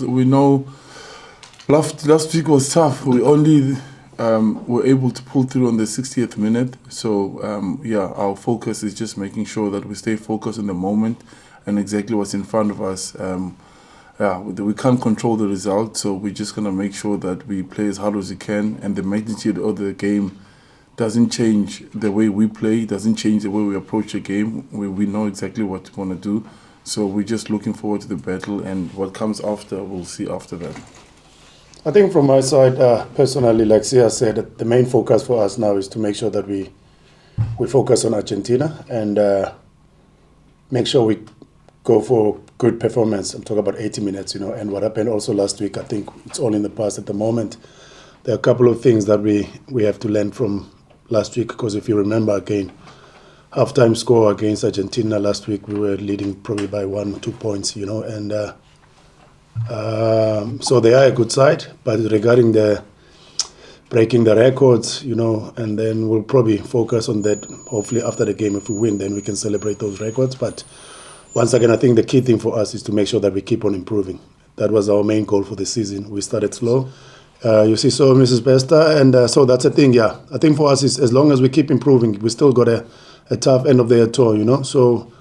We know last week was tough. We only were able to pull through on the 60th minute. So, our focus is just making sure that we stay focused in the moment and exactly what's in front of us. We can't control the result, so we're just going to make sure that we play as hard as we can, and the magnitude of the game doesn't change the way we play, doesn't change the way we approach the game. We know exactly what we want to do. So we're just looking forward to the battle, and what comes after, we'll see after that. I think from my side, personally, like Sia said, the main focus for us now is to make sure that we focus on Argentina and make sure we go for good performance. I'm talking about 80 minutes, and what happened also last week, I think it's all in the past at the moment. There are a couple of things that we have to learn from last week, because if you remember again, halftime score against Argentina last week, we were leading probably by 1 or 2 points, and so they are a good side. But regarding the breaking the records, and then we'll probably focus on that. Hopefully after the game, if we win, then we can celebrate those records. But once again, I think the key thing for us is to make sure that we keep on improving. That was our main goal for the season. We started slow. You see, so Mrs. Besta, and so that's the thing, yeah. I think for us, is as long as we keep improving, we still got a tough end of the year tour, So,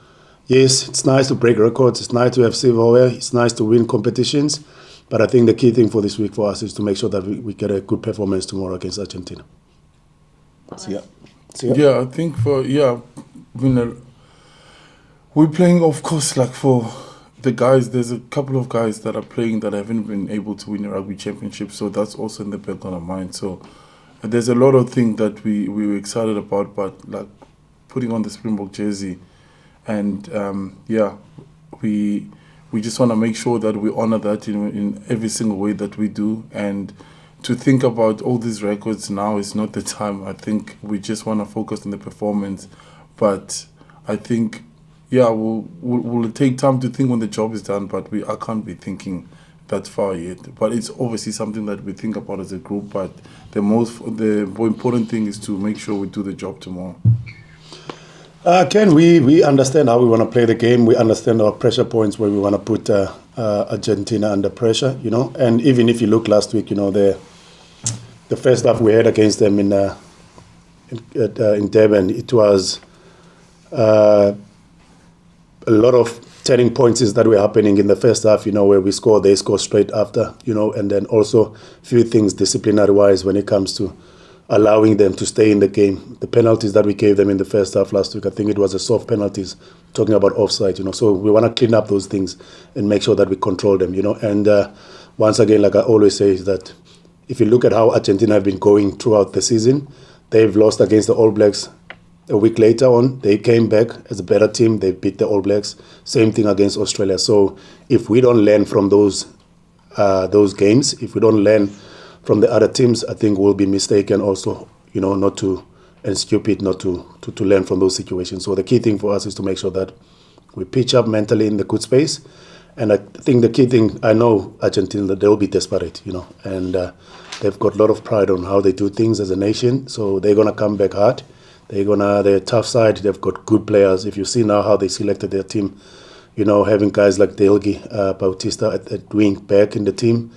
yes, it's nice to break records. It's nice to have silverware. It's nice to win competitions. But I think the key thing for this week for us is to make sure that we get a good performance tomorrow against Argentina. Yeah, I think we're playing, of course, like for the guys, there's a couple of guys that are playing that haven't been able to win a Rugby Championship. So that's also in the back of our mind. So there's a lot of things that we were excited about, but like putting on the Springbok jersey, and we just want to make sure that we honor that in every single way that we do. And to think about all these records now is not the time. I think we just want to focus on the performance. But I think, we'll take time to think when the job is done, but I can't be thinking that far yet. But it's obviously something that we think about as a group. But the more important thing is to make sure we do the job tomorrow. Ken, we understand how we want to play the game. We understand our pressure points where we want to put Argentina under pressure, And even if you look last week, the first half we had against them in Durban, it was a lot of turning points that were happening in the first half, where we score, they score straight after, and then also a few things disciplinary-wise when it comes to allowing them to stay in the game. The penalties that we gave them in the first half last week, I think it was a soft penalties, talking about offside, So we want to clean up those things and make sure that we control them, And once again, like I always say, is that if you look at how Argentina have been going throughout the season, they've lost against the All Blacks. A week later on, they came back as a better team. They beat the All Blacks. Same thing against Australia. So if we don't learn from those games, if we don't learn from the other teams, I think we'll be mistaken also, not to, and stupid not to learn from those situations. So the key thing for us is to make sure that we pitch up mentally in the good space. And I think the key thing, I know Argentina, that they'll be desperate, and they've got a lot of pride on how they do things as a nation. So they're going to come back hard. They're a tough side. They've got good players. If you see now how they selected their team, having guys like Delgi, Bautista at wing back in the team,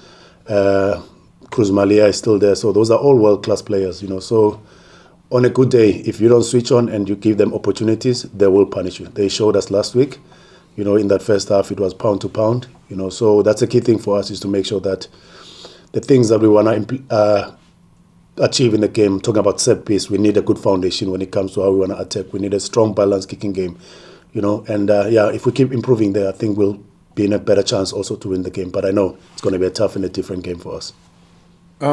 Cruz Malia is still there. So those are all world-class players, So on a good day, if you don't switch on and you give them opportunities, they will punish you. They showed us last week, in that first half, it was pound to pound, So that's a key thing for us, is to make sure that the things that we want to achieve in the game, talking about set piece, we need a good foundation when it comes to how we want to attack. We need a strong, balanced kicking game, And if we keep improving there, I think we'll be in a better chance also to win the game. But I know it's going to be a tough and a different game for us. It's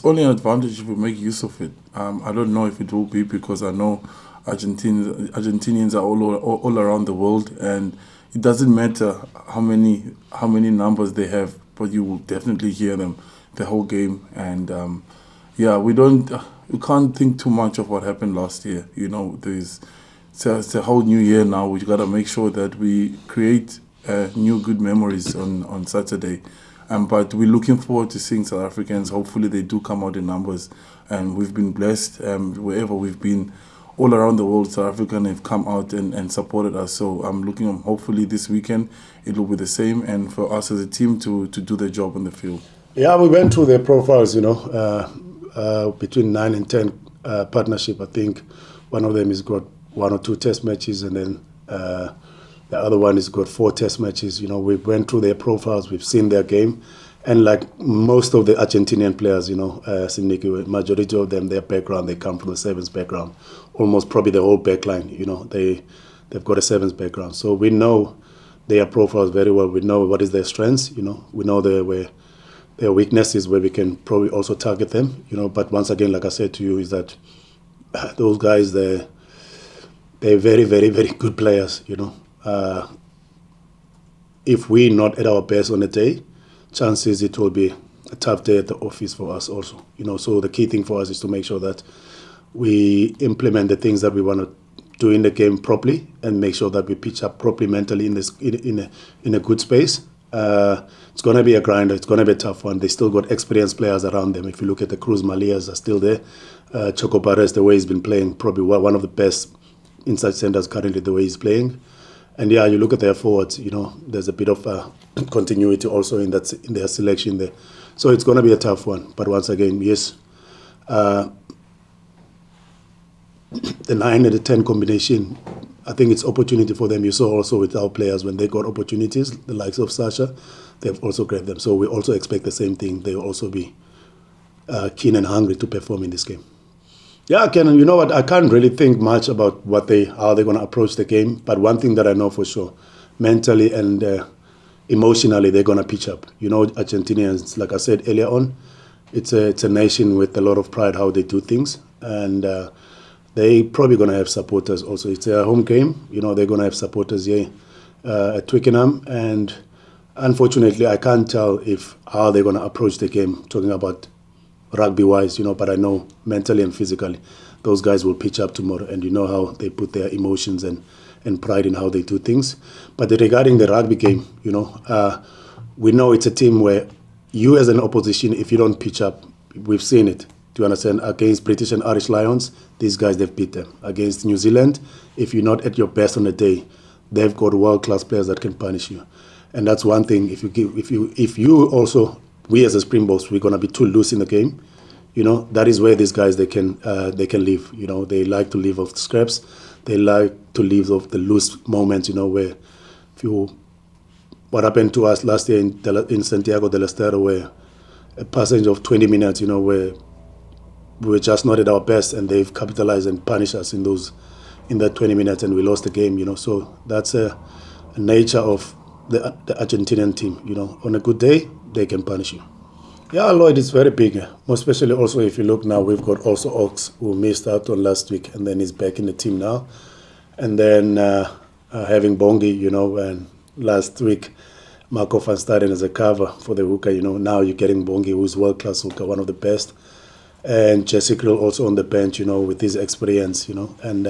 only an advantage if we make use of it. I don't know if it will be, because I know Argentinians are all around the world, and it doesn't matter how many numbers they have, but you will definitely hear them the whole game. And we can't think too much of what happened last year. It's a whole new year now. We got to make sure that we create new good memories on Saturday. But we're looking forward to seeing South Africans. Hopefully they do come out in numbers. And we've been blessed wherever we've been all around the world, South African have come out and supported us. So I'm looking, hopefully this weekend it will be the same, and for us as a team to do the job on the field. Yeah, we went through their profiles, between 9 and 10 partnership. I think one of them has got 1 or 2 test matches, and then the other one has got 4 test matches. We went through their profiles, we've seen their game. And like most of the Argentinian players, Simniki, majority of them, their background, they come from the sevens background. Almost probably the whole backline, they've got a sevens background. So we know their profiles very well. We know what is their strengths, we know their weaknesses, where we can probably also target them, But once again, like I said to you, is that those guys, they're very, very, very good players, If we're not at our best on a day, chances it will be a tough day at the office for us also. So the key thing for us is to make sure that we implement the things that we want to do in the game properly, and make sure that we pitch up properly mentally in a good space. It's going to be a grinder. It's going to be a tough one. They still got experienced players around them. If you look at the Cruz Malias are still there. Choco Perez, the way he's been playing, probably one of the best inside centers currently, the way he's playing. And yeah, you look at their forwards, there's a bit of continuity also in their selection there. So it's going to be a tough one. But once again, yes, the 9 and the 10 combination, I think it's opportunity for them. You saw also with our players, when they got opportunities, the likes of Sasha, they've also grabbed them. So we also expect the same thing. They will also be keen and hungry to perform in this game. Yeah, Ken, you know what? I can't really think much about how they're going to approach the game. But one thing that I know for sure, mentally and emotionally, they're going to pitch up. Argentinians, like I said earlier on, it's a nation with a lot of pride how they do things, and they probably going to have supporters also. It's a home game. They're going to have supporters here at Twickenham, and unfortunately, I can't tell how they're going to approach the game. Talking about rugby-wise, but I know mentally and physically, those guys will pitch up tomorrow, and how they put their emotions and pride in how they do things. But regarding the rugby game, we know it's a team where you as an opposition, if you don't pitch up, we've seen it. Do you understand? Against British and Irish Lions, these guys, they've beat them. Against New Zealand, if you're not at your best on the day, they've got world-class players that can punish you. And that's one thing. If you also, we as a Springboks, we're going to be too loose in the game. That is where these guys, they can live. They like to live off the scraps. They like to live off the loose moments, where what happened to us last year in Santiago del Estero, where a passage of 20 minutes, where we were just not at our best, and they've capitalized and punished us in that 20 minutes, and we lost the game, So that's a nature of the Argentinian team, On a good day, they can punish you. Yeah, Lloyd, it's very big. Most especially also if you look now, we've got also Ox, who missed out on last week, and then he's back in the team now. And then having Bongi, and last week, Marco van Staden as a cover for the hooker, Now you're getting Bongi, who's world-class hooker, one of the best. And Jesse Krill also on the bench, with his experience, and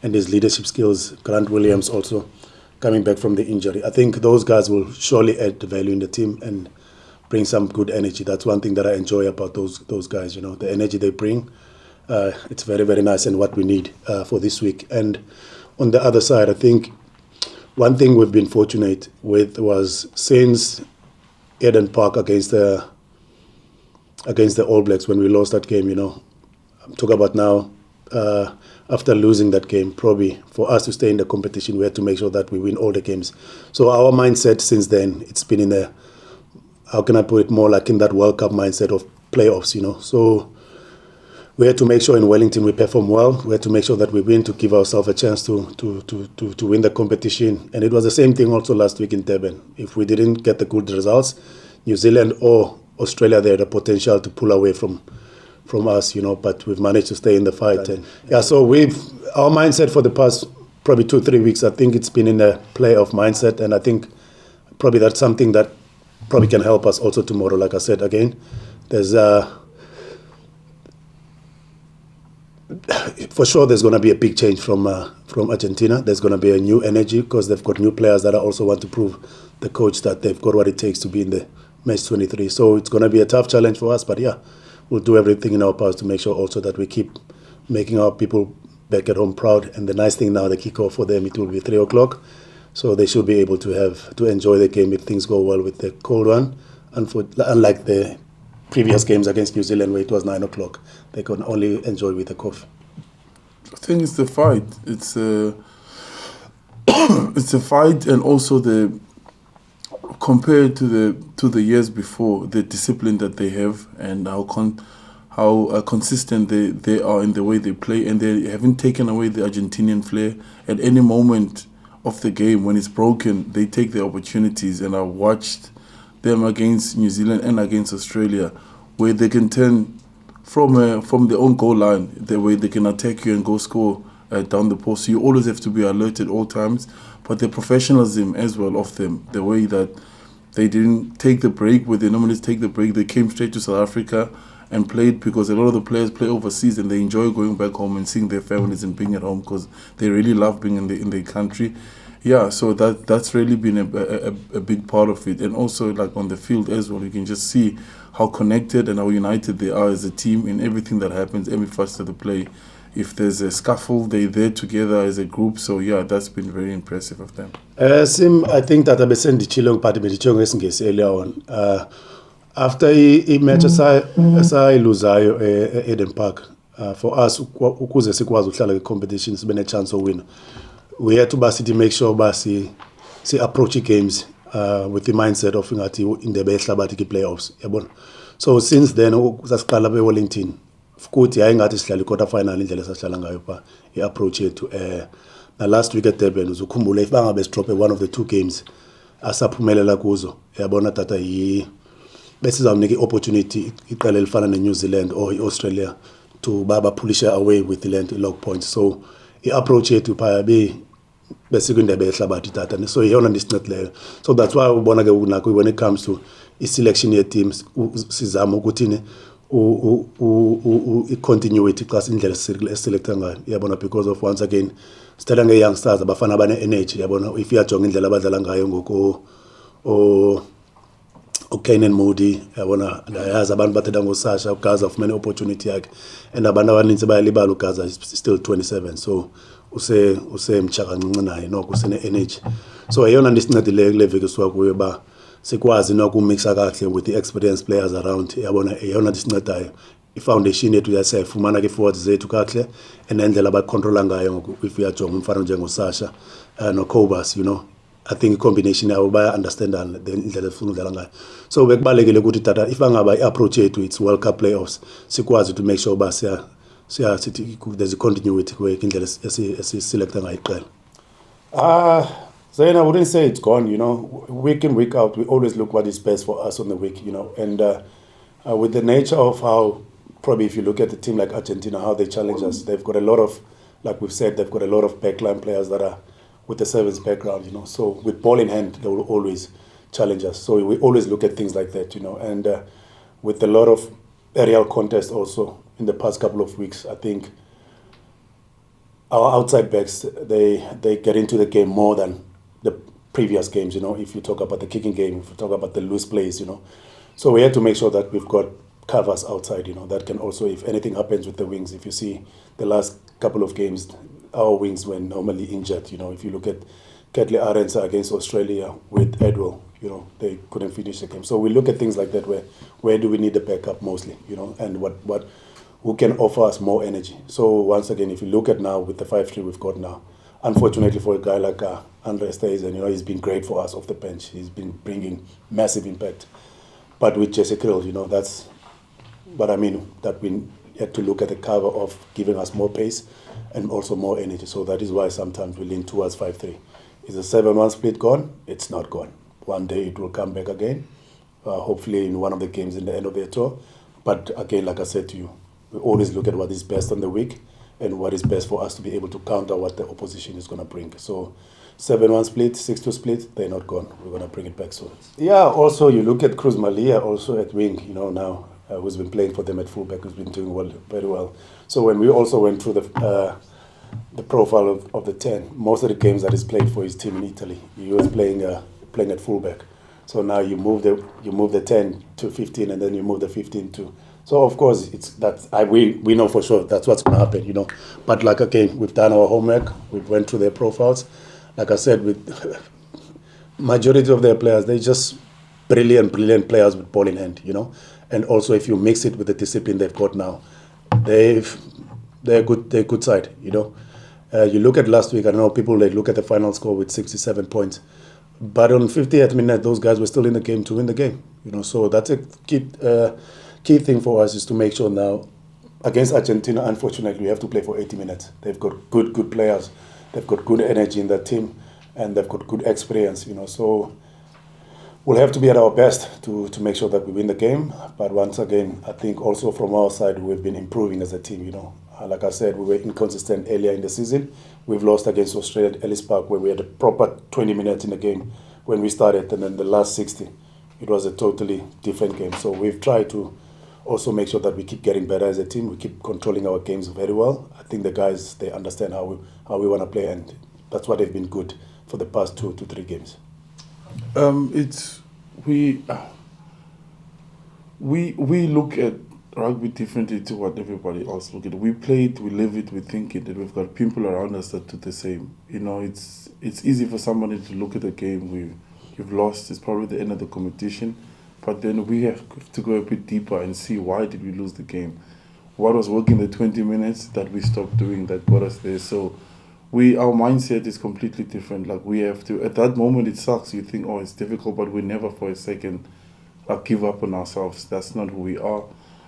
his leadership skills. Grant Williams also coming back from the injury. I think those guys will surely add value in the team and bring some good energy. That's one thing that I enjoy about those guys, the energy they bring. It's very, very nice, and what we need for this week. And on the other side, I think one thing we've been fortunate with was since Eden Park against the All Blacks, when we lost that game, I'm talking about now, after losing that game, probably for us to stay in the competition, we had to make sure that we win all the games. So our mindset since then, it's been in the, how can I put it, more like in that World Cup mindset of playoffs, So we had to make sure in Wellington we perform well. We had to make sure that we win to give ourselves a chance to win the competition. And it was the same thing also last week in Durban. If we didn't get the good results, New Zealand or Australia, they had the potential to pull away from us, but we've managed to stay in the fight. And yeah, so our mindset for the past probably 2-3 weeks, I think it's been in a playoff mindset, and I think probably that's something that probably can help us also tomorrow. Like I said, again, there's for sure there's going to be a big change from Argentina. There's going to be a new energy because they've got new players that also want to prove the coach that they've got what it takes to be in the match 23. So it's going to be a tough challenge for us, but yeah, we'll do everything in our powers to make sure also that we keep making our people back at home proud. And the nice thing now, the kickoff for them, it will be 3 o'clock. So they should be able to enjoy the game if things go well with the cold one. And unlike the previous games against New Zealand where it was 9 o'clock, they can only enjoy with the coffee. I think it's the fight. It's a fight, and also compared to the years before, the discipline that they have and how consistent they are in the way they play, and they haven't taken away the Argentinian flair. At any moment of the game, when it's broken, they take the opportunities, and I watched them against New Zealand and against Australia, where they can turn from their own goal line, the way they can attack you and go score down the post. So you always have to be alert at all times. But the professionalism as well of them, the way that they didn't take the break where they normally take the break, they came straight to South Africa and played, because a lot of the players play overseas and they enjoy going back home and seeing their families and being at home because they really love being in their country. Yeah, so that's really been a big part of it. And also, like, on the field as well, you can just see how connected and how united they are as a team in everything that happens, every facet of the play. If there's a scuffle, they're there together as a group. So yeah, that's been very impressive of them. Sim, I think that abesendichilo ngiphathi bedichongo esingesi earlier on. After i-match esayiluzayo e-Eden Park, for us ukuze sikwazi ukuhlala kwi-competition sibe ne-chance owina, we had to basically make sure si approach games with the mindset of ngathi indebe yehlabathi ki-playoffs, yabona. So since then sasiqala be-Wellington, futhi hayi ngathi sihlala i-quarter final indlela esihlala ngayo pha i-approach yethu. Na last week at Durban uzukhumbula if bangabe sidrope one of the 2 games asaphumelela kuzo, yabona tata besizawunika i-opportunity iqela elifana ne-New Zealand or i-Australia to baphulisha away with the log points. So i-approach yethu phaya besikwindebe yehlabathi tata. So iyona ndisincede leyo. So that's why ubona ke unako when it comes to i-selection ye-teams sizama ukuthi i-continuity xa indlela esiselecta ngayo, yabona, because of once again sithatha nge-youngsters abafana bane-energy, yabona. If iyajonga indlela abadlala ngayo ngoko Kane and Moody, yabona, ndayazi abantu bathetha ngoSasha, uGaza ufumene opportunity yakhe, and abantu abaninzi bayalibala uGaza is still 27, so usemtsha kancinci naye noko usene-energy. So eyona ndisincedileyo kule veki siwakuyo ba sikwazi nokumixa kahle with the experienced players around, yabona. Eyona ndisincedayo i-foundation yethu yasayifumana ke-forwards zethu kahle, and nendlela abayicontrola ngayo if uyajonga umfana njengosasha no-Cobus, you know. I think i-combination yabo baya-understandana indlela efuna udlala ngayo. So bekubalulekile ukuthi tata if angaba i-approach yethu it's World Cup playoffs, sikwazi to make sure uba there's a continuity kwindlela esiselecta ngayo iqela. Zayn, I wouldn't say it's gone, you know. Week in, week out, we always look what is best for us on the week, you know. And with the nature of how, probably if you look at a team like Argentina, how they challenge us, they've got a lot of, like we've said, they've got a lot of backline players that are with the sevens background, you know. So with ball in hand, they will always challenge us. So we always look at things like that, you know. And with a lot of aerial contest also in the past couple of weeks, I think our outside backs, they get into the game more than the previous games, you know. If you talk about the kicking game, if you talk about the loose plays, you know. So we had to make sure that we've got covers outside, you know, that can also, if anything happens with the wings, if you see the last couple of games, our wings were normally injured, you know. If you look at Ketley Arendse against Australia with Edwell, you know, they couldn't finish the game. So we look at things like that, where do we need the backup mostly, you know, and who can offer us more energy. So once again, if you look at now with the 5-3 we've got now, unfortunately for a guy like Andre Stuyven, you know, he's been great for us off the bench. He's been bringing massive impact. But with Jesse Krill, you know, that's what I mean, that we had to look at the cover of giving us more pace and also more energy. So that is why sometimes we lean towards 5-3. Is the 7-1 split gone? It's not gone. One day it will come back again, hopefully in one of the games in the end of the tour. But again, like I said to you, we always look at what is best on the week and what is best for us to be able to counter what the opposition is going to bring. So 7-1 split, 6-2 split, they're not gone. We're going to bring it back soon. Yeah, also you look at Cruz Malia also at wing, you know, now, who's been playing for them at fullback, who's been doing well, very well. So when we also went through the profile of the 10, most of the games that he's played for his team in Italy, he was playing at fullback. So now you move the 10 to 15, and then you move the 15 to So of course we know for sure that's what's going to happen, But like again, we've done our homework. We've went through their profiles. Like I said, with majority of their players, they're just brilliant players with ball in hand, And also if you mix it with the discipline they've got now, they're a good side, You look at last week. I don't know, people look at the final score with 67 points, but on 50th minute, those guys were still in the game to win the game. So that's a key thing for us is to make sure now against Argentina. Unfortunately, we have to play for 80 minutes. They've got good players. They've got good energy in that team, and they've got good experience. So we'll have to be at our best to make sure that we win the game. But once again, I think also from our side, we've been improving as a team. Like I said, we were inconsistent earlier in the season. We've lost against Australia at Ellis Park, where we had a proper 20 minutes in the game when we started, and then the last 60, it was a totally different game. So we've tried to also make sure that we keep getting better as a team. We keep controlling our games very well. I think the guys, they understand how we want to play, and that's why they've been good for the past 2 to 3 games. We look at rugby differently to what everybody else look at. We play it, we live it, we think it, and we've got people around us that do the same. It's easy for somebody to look at the game you've lost. It's probably the end of the competition, but then we have to go a bit deeper and see why did we lose the game. What was working the 20 minutes that we stopped doing that got us there? So our mindset is completely different. Like we have to, at that moment it sucks. You think, oh, it's difficult, but we never for a second give up on ourselves. That's not who we are.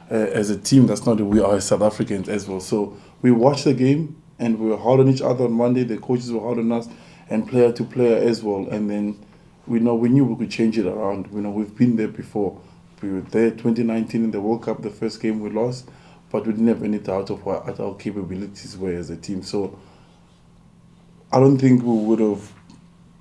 As a team, that's not who we are as South Africans as well. So we watched the game and we were hard on each other on Monday. The coaches were hard on us and player to player as well. And then we knew we could change it around. We've been there before. We were there 2019 in the World Cup, the first game we lost, but we didn't have any doubt of what our capabilities were as a team. So I don't think we would have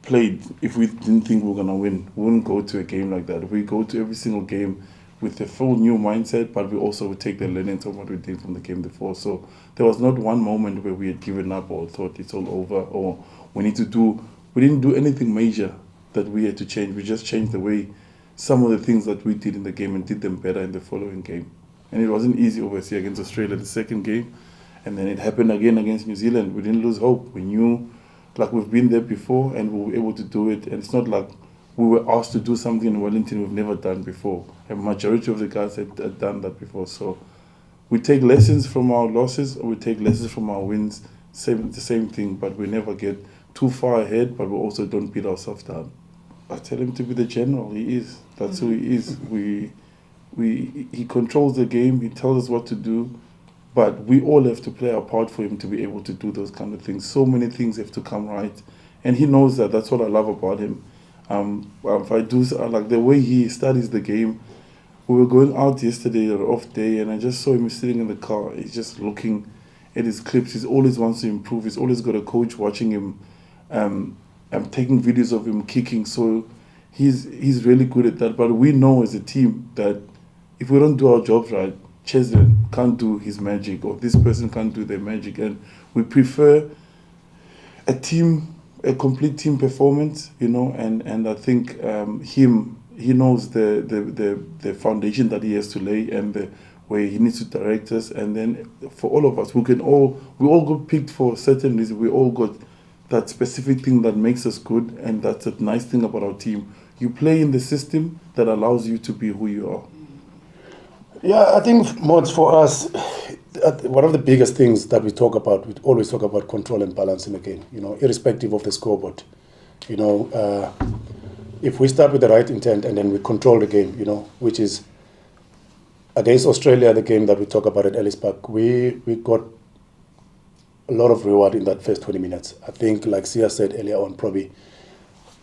played if we didn't think we were going to win. We wouldn't go to a game like that. We go to every single game with a full new mindset, but we also would take the learnings of what we did from the game before. So there was not one moment where we had given up or thought it's all over or we didn't do anything major that we had to change. We just changed the way some of the things that we did in the game and did them better in the following game. And it wasn't easy, obviously, against Australia, the second game. And then it happened again against New Zealand. We didn't lose hope. We knew, like, we've been there before and we were able to do it. And it's not like we were asked to do something in Wellington we've never done before. A majority of the guys had done that before. So we take lessons from our losses or we take lessons from our wins. The same thing, but we never get too far ahead, but we also don't beat ourselves down. I tell him to be the general. He is. That's who he is. He controls the game. He tells us what to do. But we all have to play our part for him to be able to do those kind of things. So many things have to come right. And he knows that. That's what I love about him. If I do, like the way he studies the game. We were going out yesterday on an off day and I just saw him sitting in the car. He's just looking at his clips. He always wants to improve. He's always got a coach watching him. I'm taking videos of him kicking. So he's really good at that. But we know as a team that if we don't do our jobs right, Cheslin can't do his magic or this person can't do their magic. And we prefer a complete team performance, and I think he knows the foundation that he has to lay and the way he needs to direct us. And then for all of us, we all got picked for a certain reason. We all got that specific thing that makes us good, and that's a nice thing about our team. You play in the system that allows you to be who you are. Yeah, I think, Mods, for us, one of the biggest things that we always talk about control and balance in the game, irrespective of the scoreboard. If we start with the right intent and then we control the game, which is against Australia, the game that we talk about at Ellis Park, we got a lot of reward in that first 20 minutes. I think, like Sia said earlier on, probably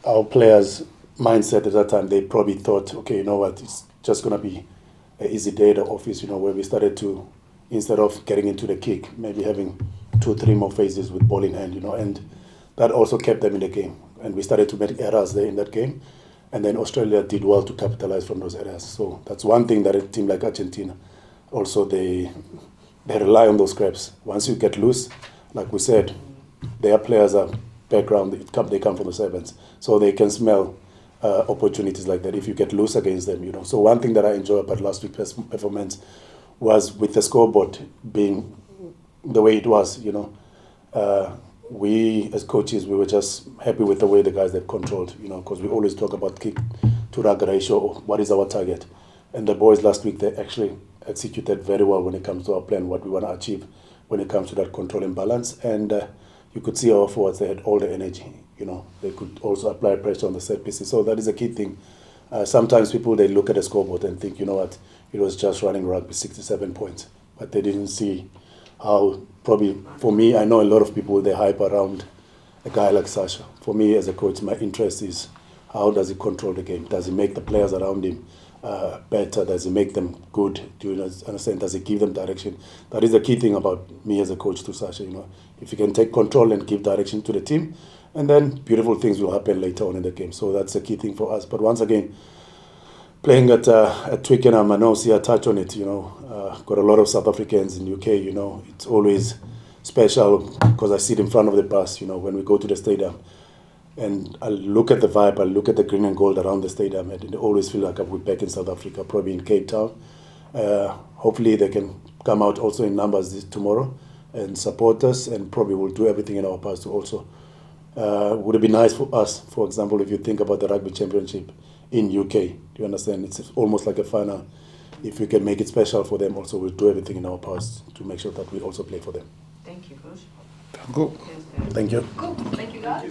our players' mindset at that time, they probably thought, okay, you know what, it's just going to be an easy day at the office, where we started to, instead of getting into the kick, maybe having 2-3 more phases with ball in hand, and that also kept them in the game. And we started to make errors there in that game. And then Australia did well to capitalize from those errors. So that's one thing that a team like Argentina, also they rely on those scraps. Once you get loose, like we said, their players are background, they come from the sevens. So they can smell opportunities like that if you get loose against them, So one thing that I enjoy about last week's performance was with the scoreboard being the way it was, you know. We as coaches, we were just happy with the way the guys they've controlled, you know, because we always talk about kick to rug ratio, or what is our target. And the boys last week, they actually executed very well when it comes to our plan, what we want to achieve when it comes to that control and balance. And you could see our forwards, they had all the energy, you know. They could also apply pressure on the set pieces. So that is a key thing. Sometimes people, they look at the scoreboard and think, you know what, it was just running rugby, 67 points. But they didn't see how, probably, for me, I know a lot of people, they hype around a guy like Sasha. For me, as a coach, my interest is how does he control the game? Does he make the players around him better? Does he make them good? Do you understand? Does he give them direction? That is the key thing about me as a coach to Sasha, you know. If you can take control and give direction to the team, and then beautiful things will happen later on in the game. So that's the key thing for us. But once again, playing at Twickenham, I know Sia touched on it, you know. Got a lot of South Africans in UK, you know. It's always special because I sit in front of the bus, you know, when we go to the stadium. And I look at the vibe, I look at the green and gold around the stadium, and I always feel like we're back in South Africa, probably in Cape Town. Hopefully they can come out also in numbers tomorrow and support us, and probably we'll do everything in our powers to also. Would it be nice for us, for example, if you think about the Rugby Championship in UK, do you understand? It's almost like a final. If we can make it special for them also, we'll do everything in our powers to make sure that we also play for them. Thank you, Coach. Go. Thank you. Cool. Thank you, guys.